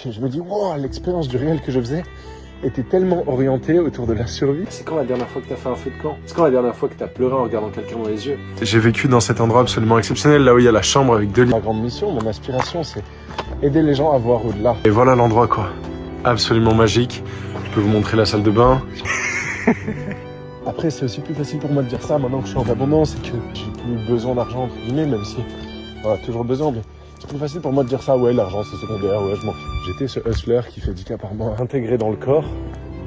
Je me dis, wow, l'expérience du réel que je faisais était tellement orientée autour de la survie. C'est quand la dernière fois que t'as fait un feu de camp? C'est quand la dernière fois que t'as pleuré en regardant quelqu'un dans les yeux? J'ai vécu dans cet endroit absolument exceptionnel, là où il y a la chambre avec 2 lits. Ma grande mission, mon aspiration, c'est aider les gens à voir au-delà. Et voilà l'endroit, quoi. Absolument magique. Je peux vous montrer la salle de bain. Après, c'est aussi plus facile pour moi de dire ça maintenant que je suis en abondance et que j'ai plus besoin d'argent, entre guillemets, même si on a toujours besoin. Mais c'est plus facile pour moi de dire ça, ouais, l'argent c'est secondaire, ouais, je m'en fous. J'étais ce hustler qui fait 10K par mois, intégré dans le corps,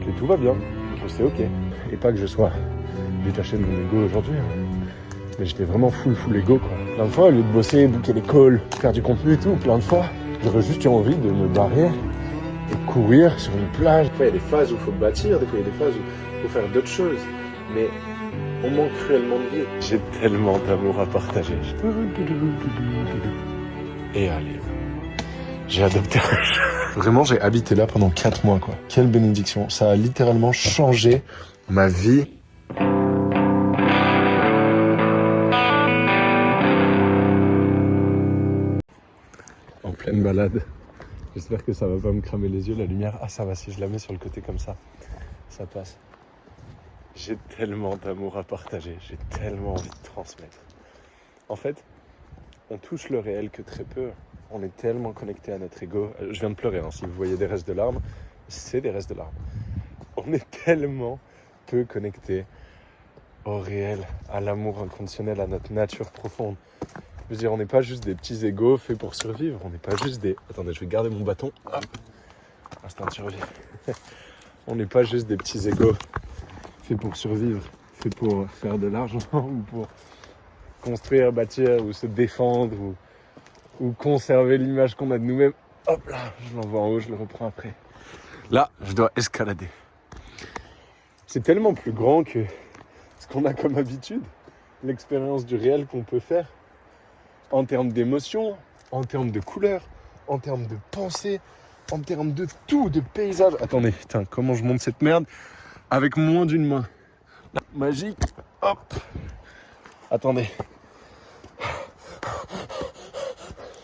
que tout va bien, que c'est ok. Et pas que je sois détaché de mon ego aujourd'hui, mais j'étais vraiment full ego, quoi. Plein de fois, au lieu de bosser, booker des calls, faire du contenu et tout, plein de fois, j'aurais juste eu envie de me barrer et courir sur une plage. Des fois, il y a des phases où il faut bâtir, des fois, il y a des phases où il faut faire d'autres choses. Mais on manque cruellement de vie. J'ai tellement d'amour à partager. Et allez, j'ai adopté un chat. Vraiment, j'ai habité là pendant 4 mois, quoi. Quelle bénédiction. Ça a littéralement changé ma vie. En pleine balade. J'espère que ça va pas me cramer les yeux, la lumière. Ah, ça va, si je la mets sur le côté comme ça, ça passe. J'ai tellement d'amour à partager, j'ai tellement envie de transmettre. En fait, on touche le réel que très peu. On est tellement connecté à notre ego. Je viens de pleurer, hein. Si vous voyez des restes de larmes, c'est des restes de larmes. On est tellement peu connecté au réel, à l'amour inconditionnel, à notre nature profonde. Je veux dire, on n'est pas juste des petits égos faits pour survivre. On n'est pas juste des... Attendez, je vais garder mon bâton. Hop. Instinct de survie. On n'est pas juste des petits égos faits pour survivre, faits pour faire de l'argent ou pour construire, bâtir ou se défendre ou conserver l'image qu'on a de nous-mêmes. Hop là, je l'envoie en haut, je le reprends après. Là, je dois escalader. C'est tellement plus grand que ce qu'on a comme habitude, l'expérience du réel qu'on peut faire en termes d'émotions, en termes de couleurs, en termes de pensée, en termes de tout, de paysage. Attendez, putain, comment je monte cette merde avec moins d'une main. Magique, hop. Attendez.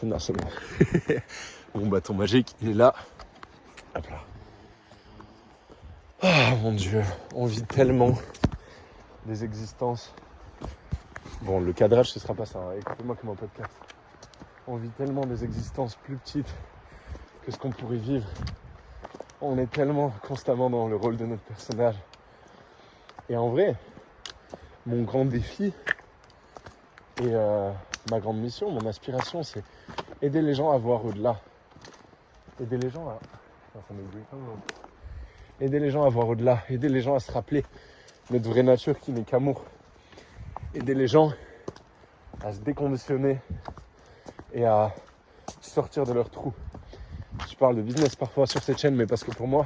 Non, c'est bon. Mon bâton magique, il est là. Hop là. Ah, mon Dieu, on vit tellement des existences. Bon, le cadrage, ce sera pas ça. Écoutez-moi comme un podcast. On vit tellement des existences plus petites que ce qu'on pourrait vivre. On est tellement constamment dans le rôle de notre personnage. Et en vrai, mon grand défi et ma grande mission, mon aspiration, c'est aider les gens à voir au-delà. Aider les gens à... Ça m'aiguille quand même. Aider les gens à voir au-delà. Aider les gens à se rappeler notre vraie nature qui n'est qu'amour. Aider les gens à se déconditionner et à sortir de leur trou. Je parle de business parfois sur cette chaîne, mais parce que pour moi,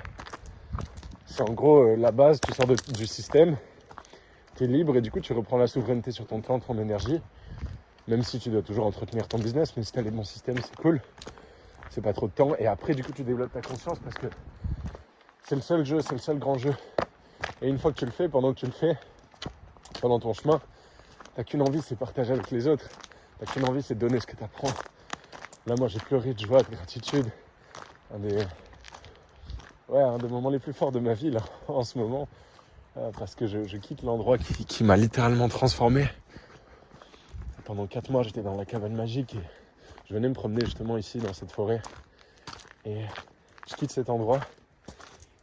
c'est en gros la base. Tu sors du système, tu es libre et du coup tu reprends la souveraineté sur ton temps, ton énergie. Même si tu dois toujours entretenir ton business, mais si tu as les bons systèmes, c'est cool. C'est pas trop de temps. Et après, du coup, tu développes ta conscience parce que c'est le seul jeu, c'est le seul grand jeu. Et une fois que tu le fais, pendant que tu le fais, pendant ton chemin, t'as qu'une envie, c'est partager avec les autres. T'as qu'une envie, c'est donner ce que t'apprends. Là, moi, j'ai pleuré de joie, de gratitude. Un des moments les plus forts de ma vie, là, en ce moment. Parce que je quitte l'endroit qui m'a littéralement transformé. Pendant 4 mois, j'étais dans la cabane magique et je venais me promener justement ici, dans cette forêt. Et je quitte cet endroit.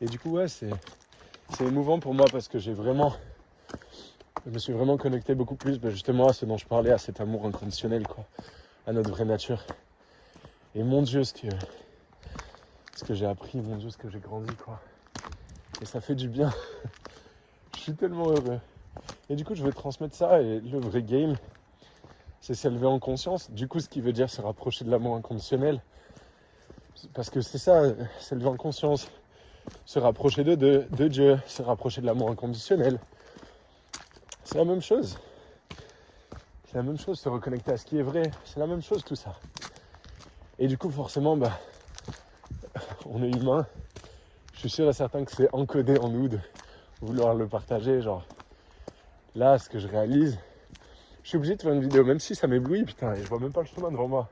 Et du coup, ouais, c'est émouvant pour moi parce que je me suis vraiment connecté beaucoup plus justement à ce dont je parlais, à cet amour inconditionnel, quoi, à notre vraie nature. Et mon Dieu, ce que j'ai appris, mon Dieu, ce que j'ai grandi, quoi. Et ça fait du bien. Je suis tellement heureux. Et du coup, je veux transmettre ça. Et le vrai game, c'est s'élever en conscience. Du coup, ce qui veut dire se rapprocher de l'amour inconditionnel. Parce que c'est ça, s'élever en conscience. Se rapprocher de Dieu, se rapprocher de l'amour inconditionnel. C'est la même chose. C'est la même chose, se reconnecter à ce qui est vrai. C'est la même chose, tout ça. Et du coup, forcément, on est humain. Je suis sûr et certain que c'est encodé en nous de vouloir le partager. Genre, là, ce que je réalise, je suis obligé de faire une vidéo, même si ça m'éblouit, putain, et je vois même pas le chemin devant moi.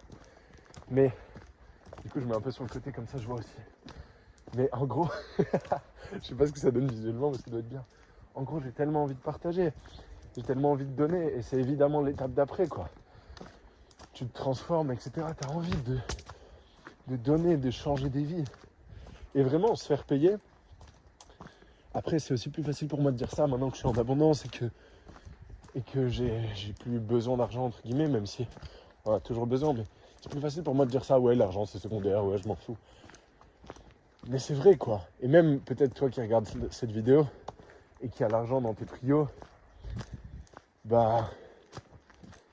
Mais Du coup, je mets un peu sur le côté, comme ça, je vois aussi. Mais en gros, je sais pas ce que ça donne visuellement, mais ça doit être bien. En gros, j'ai tellement envie de partager, j'ai tellement envie de donner, et c'est évidemment l'étape d'après, quoi. Tu te transformes, etc. T'as envie de donner, de changer des vies. Et vraiment, se faire payer. Après, c'est aussi plus facile pour moi de dire ça maintenant que je suis en abondance et que j'ai plus besoin d'argent, entre guillemets, même si on a toujours besoin. Mais c'est plus facile pour moi de dire ça. Ouais, l'argent, c'est secondaire. Ouais, je m'en fous. Mais c'est vrai, quoi. Et même, peut-être toi qui regardes cette vidéo et qui a l'argent dans tes trios, bah,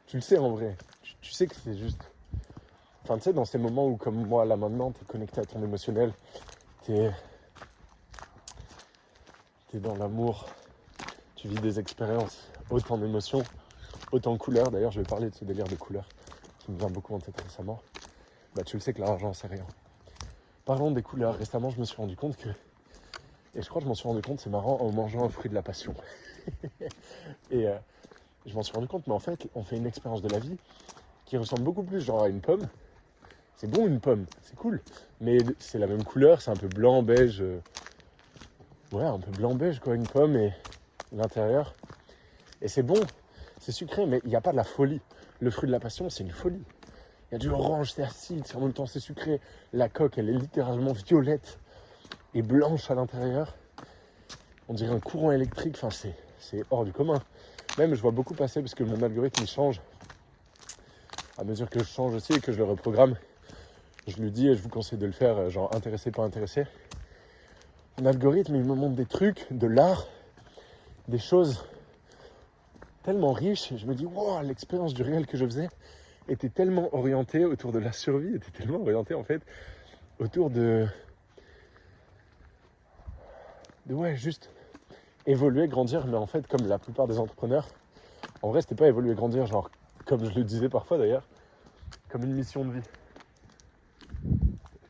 tu le sais en vrai. Tu sais que c'est juste... Enfin, tu sais, dans ces moments où, comme moi, là, maintenant, t'es connecté à ton émotionnel, t'es dans l'amour, tu vis des expériences, autant d'émotions, autant de couleurs. D'ailleurs, je vais parler de ce délire de couleurs qui me vient beaucoup en tête récemment. Bah, tu le sais que l'argent, c'est rien. Parlons des couleurs. Récemment, je me suis rendu compte que... Et je crois que je m'en suis rendu compte, c'est marrant, en mangeant un fruit de la passion. Et je m'en suis rendu compte, mais en fait, on fait une expérience de la vie qui ressemble beaucoup plus genre à une pomme. C'est bon une pomme, c'est cool. Mais c'est la même couleur, c'est un peu blanc, beige. Ouais, un peu blanc, beige quoi, une pomme et l'intérieur. Et c'est bon, c'est sucré, mais il n'y a pas de la folie. Le fruit de la passion, c'est une folie. Il y a du orange, c'est acide, en même temps c'est sucré. La coque, elle est littéralement violette et blanche à l'intérieur. On dirait un courant électrique, enfin c'est hors du commun. Même je vois beaucoup passer parce que mon algorithme il change. À mesure que je change aussi et que je le reprogramme, je lui dis et je vous conseille de le faire, genre intéressé, pas intéressé. Mon algorithme il me montre des trucs, de l'art, des choses tellement riches. Et je me dis, wow, l'expérience du réel que je faisais était tellement orientée autour de la survie, était tellement orientée en fait autour de ouais, juste évoluer, grandir, mais en fait, comme la plupart des entrepreneurs, en vrai, c'était pas évoluer, grandir, genre, comme je le disais parfois d'ailleurs, comme une mission de vie.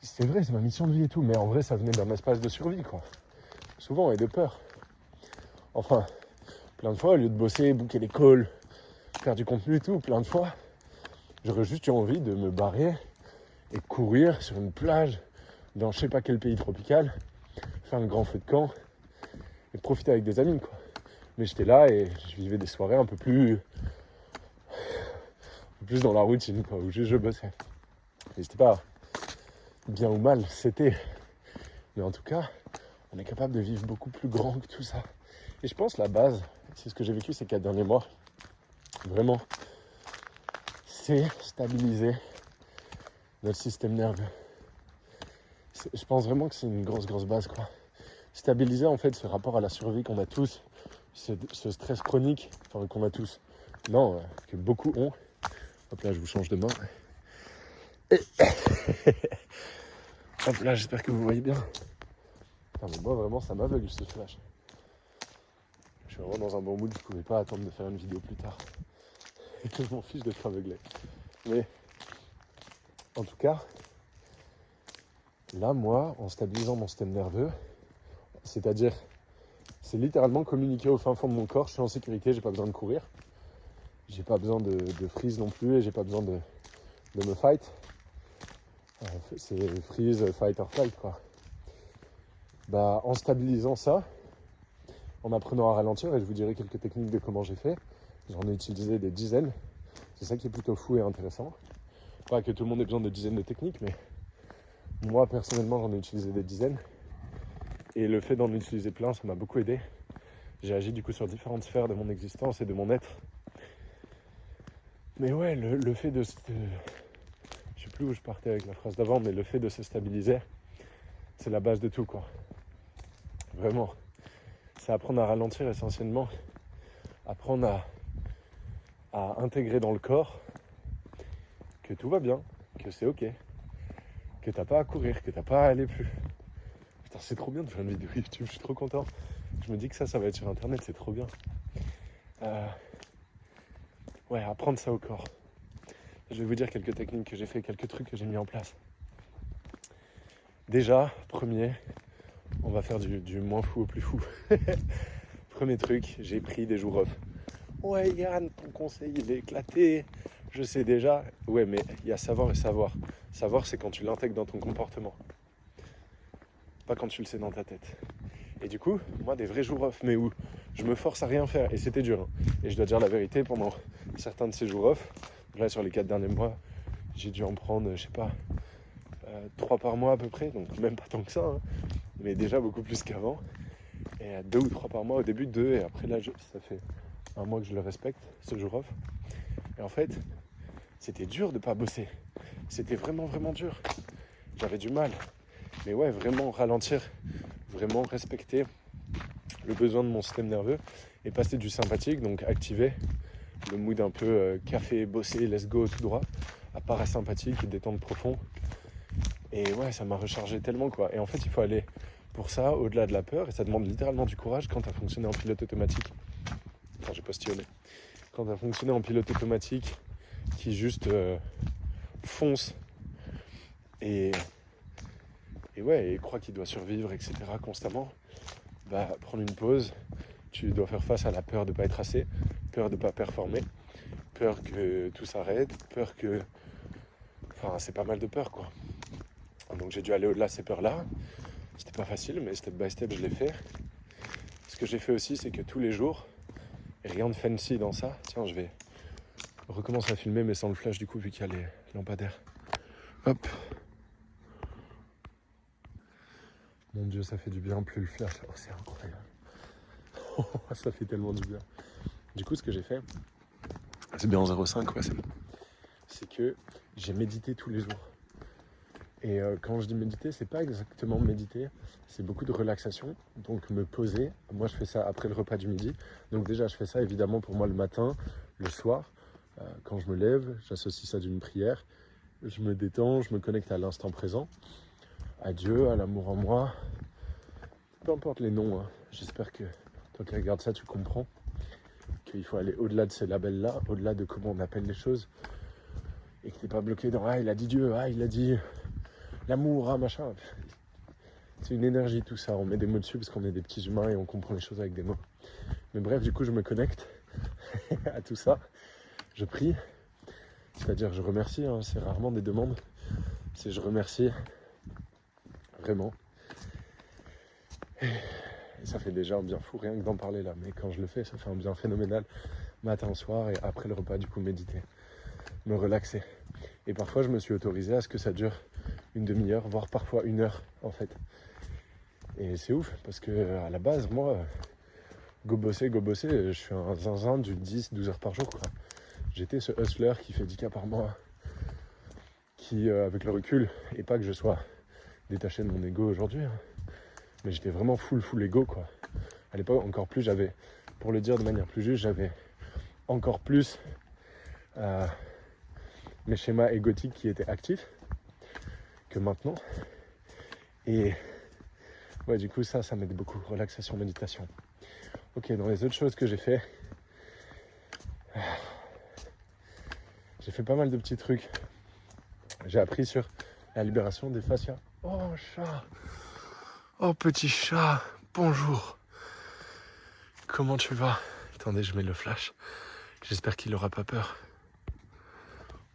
C'est vrai, c'est ma mission de vie et tout, mais en vrai, ça venait d'un espace de survie, quoi. Souvent, et de peur. Enfin, plein de fois, au lieu de bosser, booker des calls, faire du contenu et tout, plein de fois, j'aurais juste eu envie de me barrer et courir sur une plage dans je sais pas quel pays tropical, faire un grand feu de camp et profiter avec des amis, quoi. Mais j'étais là et je vivais des soirées un peu plus dans la routine, quoi, où je bossais. Et c'était pas bien ou mal, c'était. Mais en tout cas, on est capable de vivre beaucoup plus grand que tout ça. Et je pense la base, c'est ce que j'ai vécu ces 4 derniers mois, vraiment, c'est stabiliser notre système nerveux. Je pense vraiment que c'est une grosse base, quoi. Stabiliser en fait ce rapport à la survie qu'on a tous, ce stress chronique, enfin qu'on a tous, non, que beaucoup ont. Hop là, je vous change de main. Et... Hop là, j'espère que vous voyez bien. Putain, mais moi vraiment ça m'aveugle ce flash. Je suis vraiment dans un bon mood, je pouvais pas attendre de faire une vidéo plus tard. Et que je m'en fiche d'être aveuglé. Mais en tout cas, là moi, en stabilisant mon système nerveux, c'est-à-dire, c'est littéralement communiquer au fin fond de mon corps, je suis en sécurité, j'ai pas besoin de courir. J'ai pas besoin de freeze non plus et j'ai pas besoin de me fight. C'est freeze, fight or flight, quoi. Bah, en stabilisant ça, en apprenant à ralentir, et je vous dirai quelques techniques de comment j'ai fait, j'en ai utilisé des dizaines. C'est ça qui est plutôt fou et intéressant. Pas que tout le monde ait besoin de dizaines de techniques, mais moi personnellement j'en ai utilisé des dizaines. Et le fait d'en utiliser plein, ça m'a beaucoup aidé. J'ai agi du coup sur différentes sphères de mon existence et de mon être. Mais ouais, le fait de... Je sais plus où je partais avec la phrase d'avant, mais le fait de se stabiliser, c'est la base de tout, quoi. Vraiment. C'est apprendre à ralentir essentiellement. Apprendre à intégrer dans le corps que tout va bien, que c'est ok, que t'as pas à courir, que t'as pas à aller plus. Putain, c'est trop bien de faire une vidéo YouTube, je suis trop content. Je me dis que ça va être sur internet, c'est trop bien. Ouais, apprendre ça au corps. Je vais vous dire quelques techniques que j'ai fait, quelques trucs que j'ai mis en place. Déjà, premier, on va faire du moins fou au plus fou. Premier truc, j'ai pris des jours off. Ouais Yann, ton conseil il est éclaté. je sais déjà. Ouais, mais il y a savoir et savoir. Savoir, c'est quand tu l'intègres dans ton comportement. Pas quand tu le sais dans ta tête. Et du coup, moi, des vrais jours off, mais où je me force à rien faire. Et c'était dur. Hein. Et je dois dire la vérité, pendant certains de ces jours off, là, sur les 4 derniers mois, j'ai dû en prendre, je sais pas, 3 par mois à peu près. Donc même pas tant que ça, hein, mais déjà beaucoup plus qu'avant. Et 2 ou 3 par mois, au début 2. Et après, là, ça fait un mois que je le respecte, ce jour off. Et en fait, c'était dur de pas bosser. C'était vraiment, vraiment dur. J'avais du mal. Mais ouais, vraiment ralentir, vraiment respecter le besoin de mon système nerveux et passer du sympathique, donc activer le mood un peu café, bosser, let's go, tout droit, à parasympathique, détente profond. Et ouais, ça m'a rechargé tellement quoi. Et en fait, il faut aller pour ça au-delà de la peur et ça demande littéralement du courage quand tu as fonctionné en pilote automatique. Enfin, j'ai postillonné. Quand tu as fonctionné en pilote automatique qui juste fonce et ouais, et croit qu'il doit survivre, etc. constamment, bah prendre une pause, tu dois faire face à la peur de ne pas être assez, peur de ne pas performer, peur que tout s'arrête, peur que... Enfin, c'est pas mal de peur, quoi. Donc j'ai dû aller au-delà de ces peurs-là. C'était pas facile, mais step by step, je l'ai fait. Ce que j'ai fait aussi, c'est que tous les jours, et rien de fancy dans ça, tiens, je vais recommencer à filmer, mais sans le flash, du coup, vu qu'il y a les lampadaires. Hop. Mon Dieu, ça fait du bien, plus le flash. Oh, c'est incroyable. Oh, ça fait tellement du bien. Du coup, ce que j'ai fait, c'est bien en 0,5, ouais, c'est bon. C'est que j'ai médité tous les jours. Et quand je dis méditer, c'est pas exactement méditer, c'est beaucoup de relaxation. Donc me poser, moi je fais ça après le repas du midi. Donc déjà je fais ça évidemment pour moi le matin, le soir. Quand je me lève, j'associe ça d'une prière. Je me détends, je me connecte à l'instant présent. À Dieu, à l'amour en moi. Peu importe les noms, hein. J'espère que toi qui regardes ça, tu comprends qu'il faut aller au-delà de ces labels-là, au-delà de comment on appelle les choses. Et que t'es pas bloqué dans « Ah, il a dit Dieu, ah, il a dit l'amour, ah, machin ». C'est une énergie tout ça, on met des mots dessus parce qu'on est des petits humains et on comprend les choses avec des mots. Mais bref, du coup, je me connecte à tout ça. Je prie, c'est-à-dire je remercie, hein, c'est rarement des demandes. C'est je remercie, vraiment. Et ça fait déjà un bien fou, rien que d'en parler là. Mais quand je le fais, ça fait un bien phénoménal. Matin, soir et après le repas, du coup, méditer. Me relaxer. Et parfois, je me suis autorisé à ce que ça dure une demi-heure, voire parfois 1 heure, en fait. Et c'est ouf, parce que à la base, moi, go bosser, je suis un zinzin du 10-12 heures par jour, quoi. J'étais ce hustler qui fait 10K par mois, qui, avec le recul, et pas que je sois détaché de mon ego aujourd'hui, hein, mais j'étais vraiment full ego, quoi. À l'époque, encore plus, j'avais, pour le dire de manière plus juste, j'avais encore plus mes schémas égotiques qui étaient actifs que maintenant. Et ouais, du coup, ça m'aide beaucoup. Relaxation, méditation. Ok, dans les autres choses que j'ai fait pas mal de petits trucs. J'ai appris sur la libération des fascias. Oh, chat. Oh, petit chat. Bonjour. Comment tu vas? Attendez, je mets le flash. J'espère qu'il n'aura pas peur.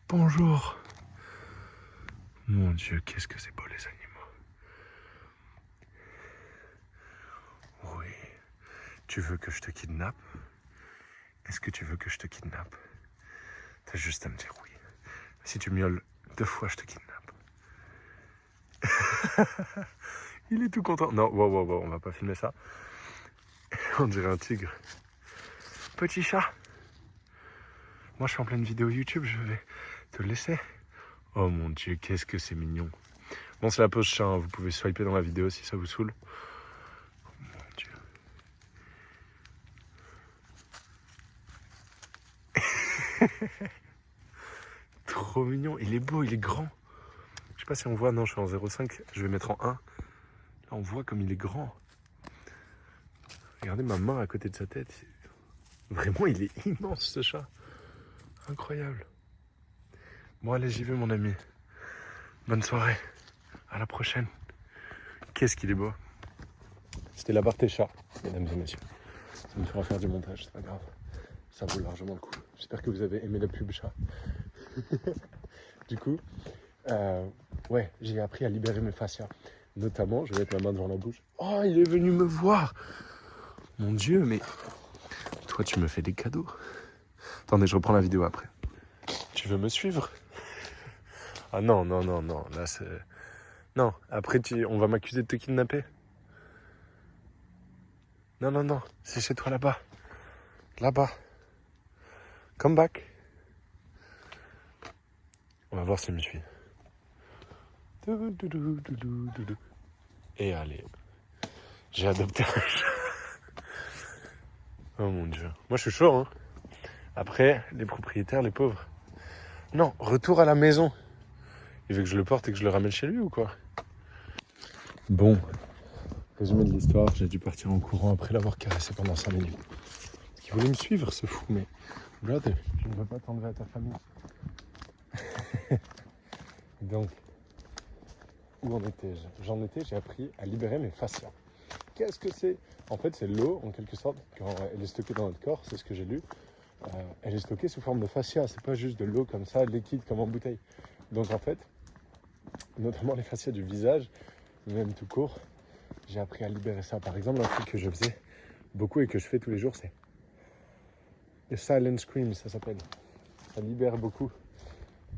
Bonjour. Mon Dieu, qu'est-ce que c'est beau les animaux. Oui. Tu veux que je te kidnappe? Est-ce que tu veux que je te kidnappe? T'as juste à me dire oui. Si tu miaules 2 fois, je te kidnappe. Il est tout content. Non, wow, on va pas filmer ça. On dirait un tigre. Petit chat. Moi, je suis en pleine vidéo YouTube, je vais te laisser. Oh mon Dieu, qu'est-ce que c'est mignon. Bon, c'est la pause chat, hein. Vous pouvez swiper dans la vidéo si ça vous saoule. Oh mon Dieu. Trop mignon, il est beau, il est grand. Je sais pas si on voit, non, je suis en 0,5, je vais mettre en 1. Là, on voit comme il est grand. Regardez ma main à côté de sa tête. Vraiment, il est immense ce chat. Incroyable. Bon, allez, j'y vais, mon ami. Bonne soirée. À la prochaine. Qu'est-ce qu'il est beau. C'était la barre tes chats, mesdames et messieurs. Ça me fera faire du montage, c'est pas grave. Ça vaut largement le coup. J'espère que vous avez aimé la pub chat. Du coup, ouais, j'ai appris à libérer mes fascias. Notamment, je vais mettre ma main devant la bouche. Oh, il est venu me voir. Mon Dieu, mais toi, tu me fais des cadeaux. Attendez, je reprends la vidéo après. Tu veux me suivre? Ah non, non, non, non. Là, c'est... Non, après, on va m'accuser de te kidnapper. Non, non, non. C'est chez toi là-bas. Là-bas. Come back. On va voir s'il me suit. Et allez. J'ai adopté un chat. Oh mon Dieu. Moi, je suis chaud, hein. Après, les propriétaires, les pauvres. Non, retour à la maison. Il veut que je le porte et que je le ramène chez lui ou quoi? Bon, résumé de l'histoire, j'ai dû partir en courant après l'avoir caressé pendant 5 minutes. Il voulait me suivre, ce fou, mais... Brother, je ne veux pas t'enlever à ta famille. Donc, où en étais-je? J'en étais, j'ai appris à libérer mes fascias. Qu'est-ce que c'est? En fait, c'est l'eau, en quelque sorte, quand elle est stockée dans notre corps, c'est ce que j'ai lu. Elle est stockée sous forme de fascia, c'est pas juste de l'eau comme ça, liquide comme en bouteille. Donc en fait, notamment les fascias du visage, même tout court, j'ai appris à libérer ça. Par exemple, un truc que je faisais beaucoup et que je fais tous les jours, c'est le silent scream, ça s'appelle. Ça libère beaucoup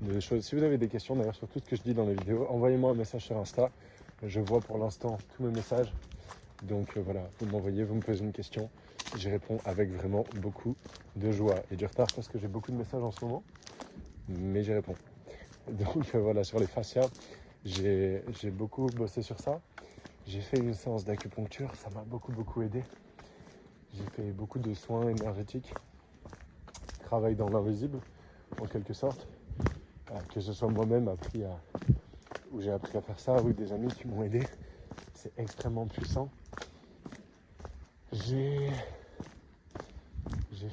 de choses. Si vous avez des questions d'ailleurs sur tout ce que je dis dans les vidéos, envoyez-moi un message sur Insta. Je vois pour l'instant tous mes messages. Donc voilà, vous m'envoyez, vous me posez une question. J'y réponds avec vraiment beaucoup de joie et du retard parce que j'ai beaucoup de messages en ce moment. Mais j'y réponds. Donc voilà, sur les fascias, j'ai beaucoup bossé sur ça. J'ai fait une séance d'acupuncture, ça m'a beaucoup aidé. J'ai fait beaucoup de soins énergétiques, travail dans l'invisible, en quelque sorte. Que ce soit moi-même où j'ai appris à faire ça, ou des amis qui m'ont aidé. C'est extrêmement puissant. J'ai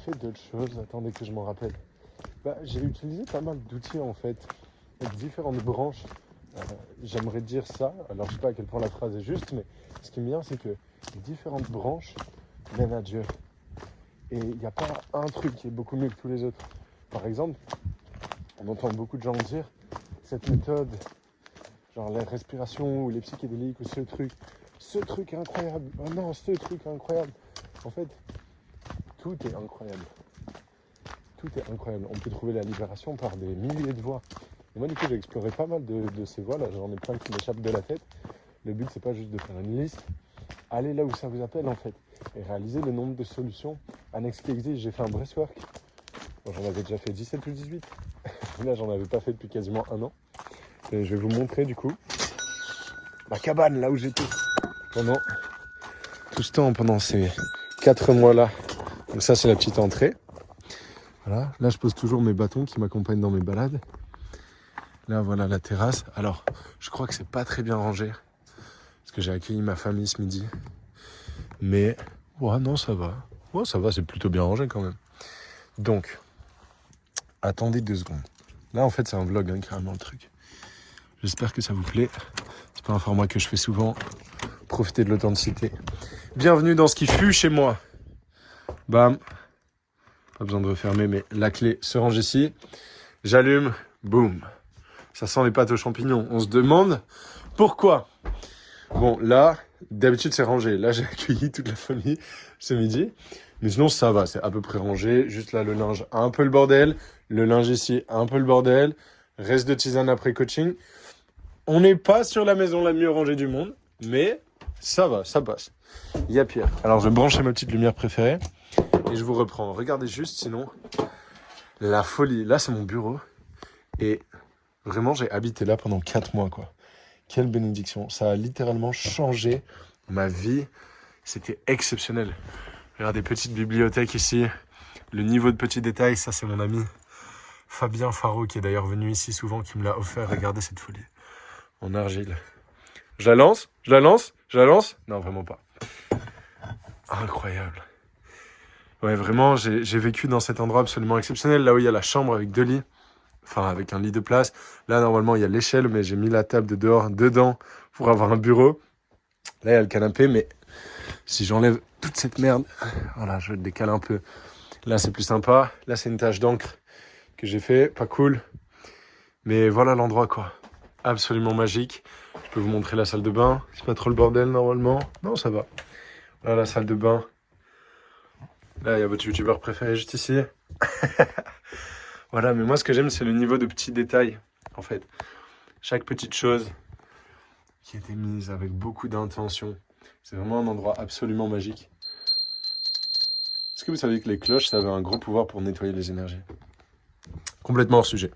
fait d'autres choses, attendez que je m'en rappelle. J'ai utilisé pas mal d'outils en fait, avec différentes branches. J'aimerais dire ça, alors je sais pas à quel point la phrase est juste, mais ce qui me vient c'est que différentes branches mènent à Dieu. Et il n'y a pas un truc qui est beaucoup mieux que tous les autres. Par exemple, on entend beaucoup de gens dire cette méthode, genre la respiration ou les psychédéliques ou ce truc est incroyable. Oh non, ce truc est incroyable. En fait, tout est incroyable. Tout est incroyable. On peut trouver la libération par des milliers de voies. Et moi, du coup, j'ai exploré pas mal de ces voies-là. J'en ai plein qui m'échappent de la tête. Le but, c'est pas juste de faire une liste. Allez là où ça vous appelle, en fait. Et réaliser le nombre de solutions annexes qui existent. J'ai fait un breathwork. Bon, j'en avais déjà fait 17 ou 18. Là, j'en avais pas fait depuis quasiment 1 an. Et je vais vous montrer, du coup, ma cabane, là où j'étais. Pendant tout ce temps, pendant ces 4 mois-là. Donc ça, c'est la petite entrée. Voilà. Là, je pose toujours mes bâtons qui m'accompagnent dans mes balades. Là, voilà la terrasse. Alors, je crois que c'est pas très bien rangé. Parce que j'ai accueilli ma famille ce midi. Mais, ouais, non, ça va. Ouais, ça va, c'est plutôt bien rangé quand même. Donc, attendez 2 secondes. Là, en fait, c'est un vlog, hein, carrément, le truc. J'espère que ça vous plaît. C'est pas un format que je fais souvent. Profitez de l'authenticité. Bienvenue dans ce qui fut chez moi. Bam. Pas besoin de refermer, mais la clé se range ici. J'allume. Boum. Ça sent les pâtes aux champignons. On se demande pourquoi. Bon, là, d'habitude, c'est rangé. Là, j'ai accueilli toute la famille ce midi. Mais sinon, ça va. C'est à peu près rangé. Juste là, le linge, un peu le bordel. Le linge ici, un peu le bordel. Reste de tisane après coaching. On n'est pas sur la maison la mieux rangée du monde. Mais ça va, ça passe. Il y a pire. Alors, je vais brancher ma petite lumière préférée. Et je vous reprends. Regardez juste, sinon, la folie. Là, c'est mon bureau. Et vraiment, j'ai habité là pendant 4 mois, quoi. Quelle bénédiction. Ça a littéralement changé ma vie. C'était exceptionnel. Regardez, petite bibliothèque ici. Le niveau de petits détails, ça, c'est mon ami Fabien Faro, qui est d'ailleurs venu ici souvent, qui me l'a offert. Regardez cette folie. En argile. Je la lance? Je la lance? Je la lance? Non, vraiment pas. Incroyable. Ouais, vraiment, j'ai vécu dans cet endroit absolument exceptionnel, là où il y a la chambre avec 2 lits, enfin avec un lit de place. Là, normalement, il y a l'échelle, mais j'ai mis la table de dehors dedans pour avoir un bureau. Là, il y a le canapé, mais si j'enlève toute cette merde, voilà, je le décale un peu. Là, c'est plus sympa. Là, c'est une tache d'encre que j'ai fait, pas cool. Mais voilà l'endroit, quoi. Absolument magique. Je peux vous montrer la salle de bain. C'est pas trop le bordel, normalement. Non, ça va. Là, la salle de bain. Là, il y a votre youtubeur préféré juste ici. Voilà, mais moi, ce que j'aime, c'est le niveau de petits détails, en fait. Chaque petite chose qui a été mise avec beaucoup d'intention. C'est vraiment un endroit absolument magique. Est-ce que vous saviez que les cloches, ça avait un gros pouvoir pour nettoyer les énergies? Complètement hors sujet.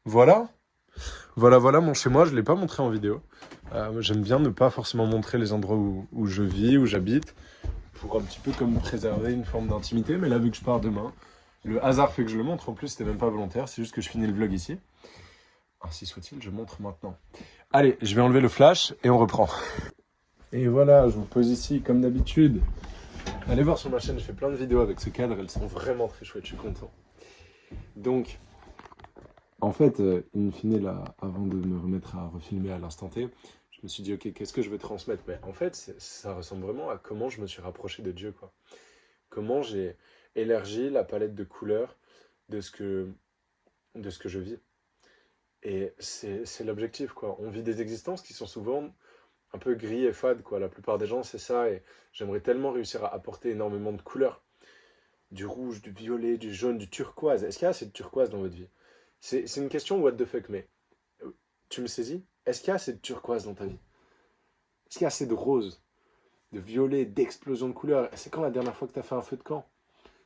Voilà. Voilà mon chez-moi. Je ne l'ai pas montré en vidéo. J'aime bien ne pas forcément montrer les endroits où je vis, où j'habite, pour un petit peu comme préserver une forme d'intimité. Mais là, vu que je pars demain, le hasard fait que je le montre. En plus, c'était même pas volontaire. C'est juste que je finis le vlog ici. Ainsi soit-il, je montre maintenant. Allez, je vais enlever le flash et on reprend. Et voilà, je vous pose ici comme d'habitude. Allez voir sur ma chaîne, je fais plein de vidéos avec ce cadre. Elles sont vraiment très chouettes, je suis content. Donc, en fait, in fine, là, avant de me remettre à refilmer à l'instant T, je me suis dit, ok, qu'est-ce que je veux transmettre? Mais en fait, ça ressemble vraiment à comment je me suis rapproché de Dieu, quoi. Comment j'ai élargi la palette de couleurs de ce que je vis. Et c'est l'objectif, quoi. On vit des existences qui sont souvent un peu gris et fade, quoi. La plupart des gens, c'est ça. Et j'aimerais tellement réussir à apporter énormément de couleurs. Du rouge, du violet, du jaune, du turquoise. Est-ce qu'il y a assez de turquoise dans votre vie? C'est une question what the fuck, mais tu me saisis? Est-ce qu'il y a assez de turquoise dans ta vie? Est-ce qu'il y a assez de rose, de violet, d'explosion de couleurs? C'est quand la dernière fois que tu as fait un feu de camp?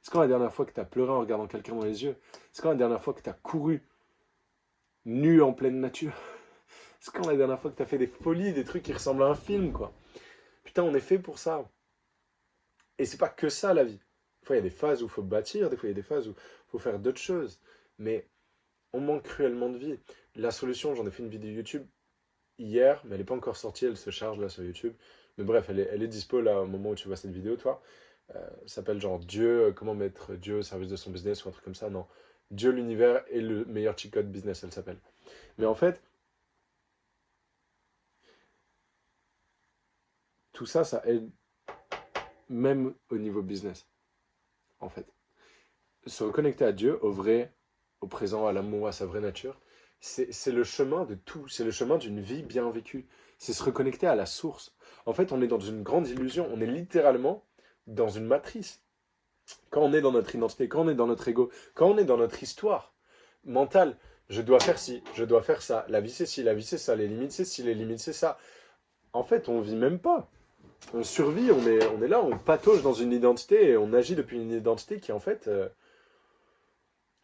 C'est quand la dernière fois que tu as pleuré en regardant quelqu'un dans les yeux? C'est quand la dernière fois que tu as couru nu en pleine nature? C'est quand la dernière fois que tu as fait des folies, des trucs qui ressemblent à un film, quoi? Putain, on est fait pour ça. Et c'est pas que ça, la vie. Des fois, il y a des phases où il faut bâtir, des fois, il y a des phases où il faut faire d'autres choses. Mais on manque cruellement de vie. La solution, j'en ai fait une vidéo YouTube hier, mais elle n'est pas encore sortie, elle se charge là sur YouTube. Mais bref, elle est dispo là au moment où tu vois cette vidéo, toi. Ça s'appelle genre Dieu, comment mettre Dieu au service de son business ou un truc comme ça. Non, Dieu, l'univers et le meilleur cheat code business, elle s'appelle. Mais en fait, tout ça, ça aide même au niveau business, en fait. Se reconnecter à Dieu, au vrai, au présent, à l'amour, à sa vraie nature, c'est le chemin de tout. C'est le chemin d'une vie bien vécue. C'est se reconnecter à la source. En fait, on est dans une grande illusion. On est littéralement dans une matrice. Quand on est dans notre identité, quand on est dans notre ego, quand on est dans notre histoire mentale, je dois faire ci, je dois faire ça. La vie, c'est ci, la vie, c'est ça. Les limites, c'est ci, les limites, c'est ça. En fait, on vit même pas. On survit, on est là, on patauge dans une identité et on agit depuis une identité qui, en fait,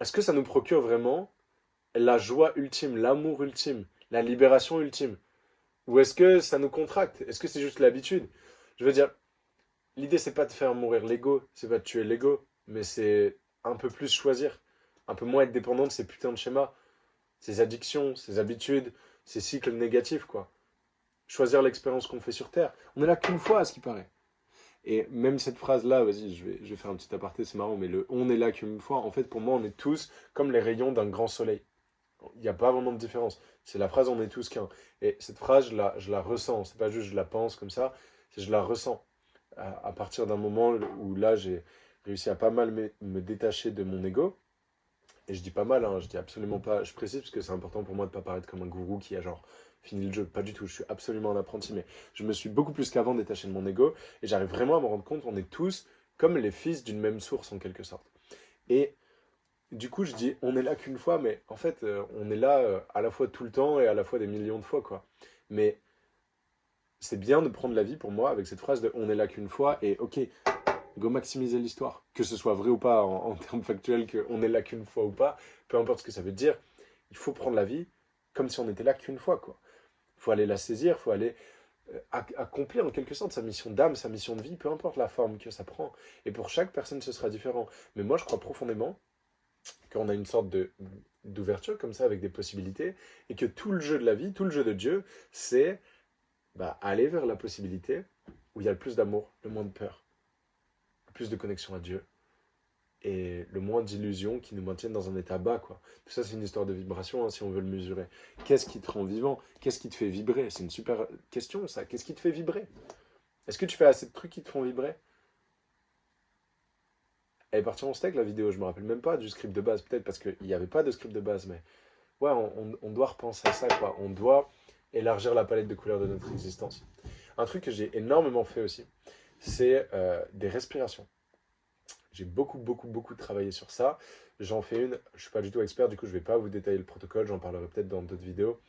est-ce que ça nous procure vraiment la joie ultime, l'amour ultime, la libération ultime? Ou est-ce que ça nous contracte? Est-ce que c'est juste l'habitude? Je veux dire, l'idée c'est pas de faire mourir l'ego, c'est pas de tuer l'ego, mais c'est un peu plus choisir, un peu moins être dépendant de ces putains de schémas, ces addictions, ces habitudes, ces cycles négatifs, quoi. Choisir l'expérience qu'on fait sur Terre. On est là qu'une fois, à ce qui paraît. Et même cette phrase-là, vas-y, je vais faire un petit aparté, c'est marrant, mais le on est là qu'une fois, en fait, pour moi, on est tous comme les rayons d'un grand soleil. Il n'y a pas vraiment de différence. C'est la phrase on est tous qu'un. Et cette phrase, je la ressens. C'est pas juste je la pense comme ça, c'est je la ressens. À partir d'un moment où là, j'ai réussi à pas mal me détacher de mon ego. Et je dis pas mal, hein, je dis absolument pas. Je précise parce que c'est important pour moi de pas paraître comme un gourou qui a genre fini le jeu. Pas du tout, je suis absolument un apprenti, mais je me suis beaucoup plus qu'avant détaché de mon ego. Et j'arrive vraiment à me rendre compte, on est tous comme les fils d'une même source en quelque sorte. Et du coup, je dis, on est là qu'une fois, mais en fait, on est là à la fois tout le temps et à la fois des millions de fois, quoi. Mais c'est bien de prendre la vie pour moi avec cette phrase de on est là qu'une fois et ok, go maximiser l'histoire. Que ce soit vrai ou pas en termes factuels, qu'on est là qu'une fois ou pas, peu importe ce que ça veut dire, il faut prendre la vie comme si on était là qu'une fois, quoi. Il faut aller la saisir, il faut aller accomplir en quelque sorte sa mission d'âme, sa mission de vie, peu importe la forme que ça prend. Et pour chaque personne, ce sera différent. Mais moi, je crois profondément qu'on a une sorte d'ouverture comme ça avec des possibilités et que tout le jeu de la vie, tout le jeu de Dieu, c'est aller vers la possibilité où il y a le plus d'amour, le moins de peur, le plus de connexion à Dieu et le moins d'illusions qui nous maintiennent dans un état bas, quoi. Tout ça, c'est une histoire de vibration, hein, si on veut le mesurer. Qu'est-ce qui te rend vivant? Qu'est-ce qui te fait vibrer? C'est une super question, ça. Qu'est-ce qui te fait vibrer? Est-ce que tu fais assez de trucs qui te font vibrer? Elle est partie en steak la vidéo, je me rappelle même pas du script de base, peut-être parce qu'il n'y avait pas de script de base, mais ouais, on doit repenser à ça, quoi. On doit élargir la palette de couleurs de notre existence. Un truc que j'ai énormément fait aussi, c'est des respirations. J'ai beaucoup travaillé sur ça. J'en fais une, je suis pas du tout expert, du coup je vais pas vous détailler le protocole, j'en parlerai peut-être dans d'autres vidéos.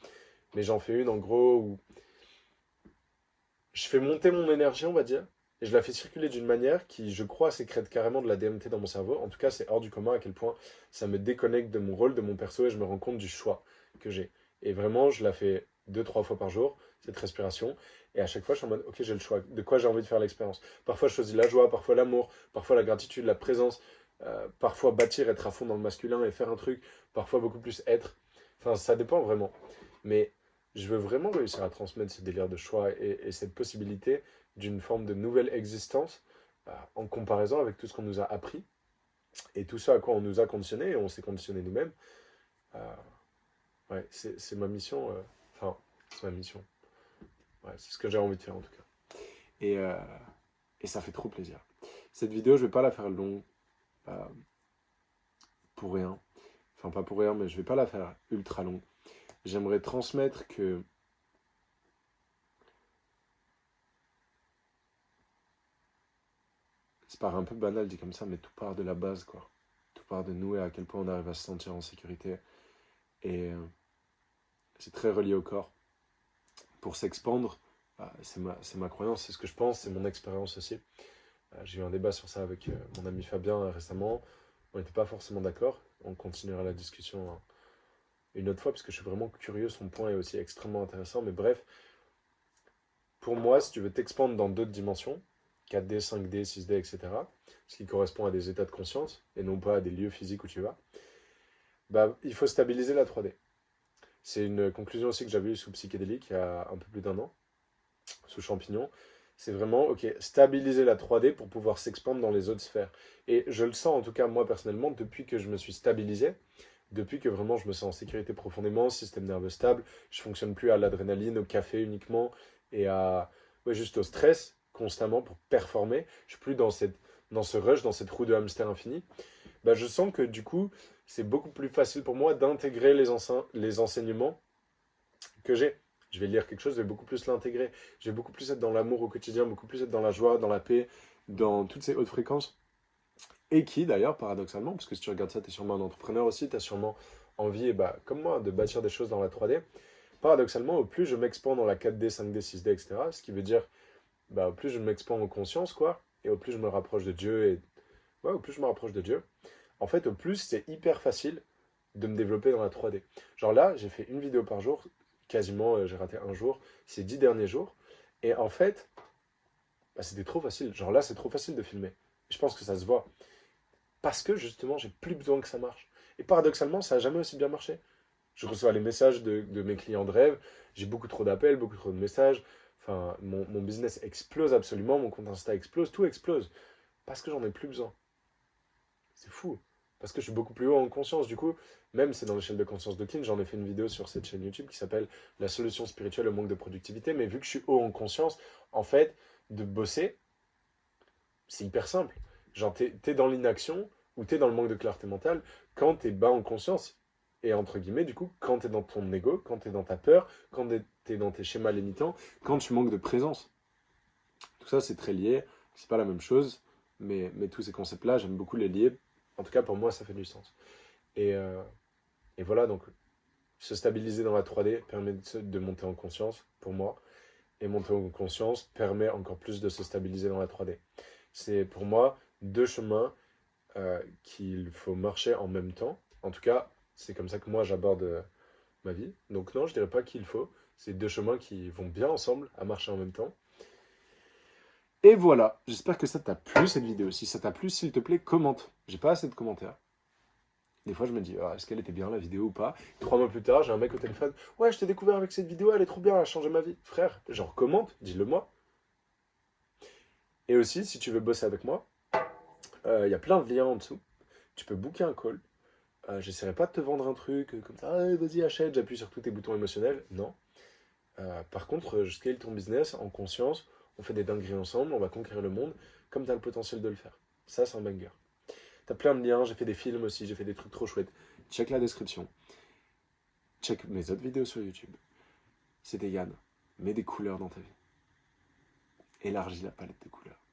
Mais j'en fais une en gros où je fais monter mon énergie, on va dire, et je la fais circuler d'une manière qui, je crois, sécrète carrément de la DMT dans mon cerveau. En tout cas, c'est hors du commun à quel point ça me déconnecte de mon rôle, de mon perso, et je me rends compte du choix que j'ai. Et vraiment, je la fais 2, 3 fois par jour, cette respiration. Et à chaque fois, je suis en mode, ok, j'ai le choix. De quoi j'ai envie de faire l'expérience. Parfois, je choisis la joie, parfois l'amour, parfois la gratitude, la présence. Parfois, bâtir, être à fond dans le masculin et faire un truc. Parfois, beaucoup plus être. Enfin, ça dépend vraiment. Mais je veux vraiment réussir à transmettre ce délire de choix et cette possibilité d'une forme de nouvelle existence en comparaison avec tout ce qu'on nous a appris et tout ce à quoi on nous a conditionné et on s'est conditionné nous-mêmes. Euh, ouais, c'est ma mission. Enfin, c'est ma mission. Ouais, c'est ce que j'ai envie de faire en tout cas. Et, euh, et ça fait trop plaisir. Cette vidéo, je vais pas la faire longue euh, pour rien. Enfin, pas pour rien, mais je vais pas la faire ultra longue. J'aimerais transmettre que ça paraît un peu banal dit comme ça, mais tout part de la base, quoi. Tout part de nous et à quel point on arrive à se sentir en sécurité. Et c'est très relié au corps. Pour s'expandre, c'est ma croyance, c'est ce que je pense, c'est mon expérience aussi. J'ai eu un débat sur ça avec mon ami Fabien récemment. On n'était pas forcément d'accord. On continuera la discussion une autre fois, parce que je suis vraiment curieux. Son point est aussi extrêmement intéressant. Mais bref, pour moi, si tu veux t'expandre dans d'autres dimensions, 4D, 5D, 6D, etc., ce qui correspond à des états de conscience, et non pas à des lieux physiques où tu vas, bah, il faut stabiliser la 3D. C'est une conclusion aussi que j'avais eue sous psychédélique il y a un peu plus d'1 an, sous champignon. C'est vraiment, ok, stabiliser la 3D pour pouvoir s'expandre dans les autres sphères. Et je le sens, en tout cas, moi personnellement, depuis que je me suis stabilisé, depuis que vraiment je me sens en sécurité profondément, système nerveux stable, je fonctionne plus à l'adrénaline, au café uniquement, et à, ouais, juste au stress constamment pour performer. Je suis plus dans ce rush, dans cette roue de hamster infini. Bah, je sens que du coup, c'est beaucoup plus facile pour moi d'intégrer les enseignements que j'ai. Je vais lire quelque chose, je vais beaucoup plus l'intégrer. Je vais beaucoup plus être dans l'amour au quotidien, beaucoup plus être dans la joie, dans la paix, dans toutes ces hautes fréquences. Et qui, d'ailleurs, paradoxalement, parce que si tu regardes ça, tu es sûrement un entrepreneur aussi, tu as sûrement envie, et bah, comme moi, de bâtir des choses dans la 3D. Paradoxalement, au plus je m'expand dans la 4D, 5D, 6D, etc., ce qui veut dire, bah, au plus je m'expand en conscience, quoi, et au plus je me rapproche de Dieu, et ouais, au plus je me rapproche de Dieu, en fait, au plus c'est hyper facile de me développer dans la 3D. Genre là, j'ai fait une vidéo par jour, quasiment, j'ai raté un jour, ces 10 derniers jours, et en fait, bah, c'était trop facile. Genre là, c'est trop facile de filmer. Je pense que ça se voit. Parce que justement, j'ai plus besoin que ça marche. Et paradoxalement, ça n'a jamais aussi bien marché. Je reçois les messages de mes clients de rêve, j'ai beaucoup trop d'appels, beaucoup trop de messages. Enfin, mon business explose absolument, mon compte Insta explose, tout explose. Parce que j'en ai plus besoin. C'est fou. Parce que je suis beaucoup plus haut en conscience. Du coup, même c'est dans l'échelle de conscience de Kin, j'en ai fait une vidéo sur cette chaîne YouTube qui s'appelle La solution spirituelle au manque de productivité. Mais vu que je suis haut en conscience, en fait, de bosser, c'est hyper simple. Genre, t'es dans l'inaction ou t'es dans le manque de clarté mentale quand t'es bas en conscience. Et entre guillemets, du coup, quand t'es dans ton ego, quand t'es dans ta peur, quand t'es dans tes schémas limitants, quand tu manques de présence. Tout ça, c'est très lié. C'est pas la même chose, mais tous ces concepts-là, j'aime beaucoup les lier. En tout cas, pour moi, ça fait du sens. Et, euh, et voilà, donc, se stabiliser dans la 3D permet de monter en conscience, pour moi. Et monter en conscience permet encore plus de se stabiliser dans la 3D. C'est pour moi deux chemins qu'il faut marcher en même temps. En tout cas, c'est comme ça que moi j'aborde ma vie. Donc non, je dirais pas qu'il faut. C'est deux chemins qui vont bien ensemble à marcher en même temps. Et voilà, j'espère que ça t'a plu cette vidéo. Si ça t'a plu, s'il te plaît, commente. J'ai pas assez de commentaires. Des fois, je me dis, ah, est-ce qu'elle était bien la vidéo ou pas? 3 mois plus tard, j'ai un mec au téléphone. Ouais, je t'ai découvert avec cette vidéo, elle est trop bien, elle a changé ma vie. Frère, genre commente, dis-le moi. Et aussi, si tu veux bosser avec moi, il y a plein de liens en dessous. Tu peux booker un call. J'essaierai pas de te vendre un truc comme ça, ah, vas-y achète, j'appuie sur tous tes boutons émotionnels. Non. Par contre, je scale ton business en conscience, on fait des dingueries ensemble, on va conquérir le monde, comme tu as le potentiel de le faire. Ça, c'est un banger. T'as plein de liens, j'ai fait des films aussi, j'ai fait des trucs trop chouettes. Check la description. Check mes autres vidéos sur YouTube. C'était Yann. Mets des couleurs dans ta vie. Élargis la palette de couleurs.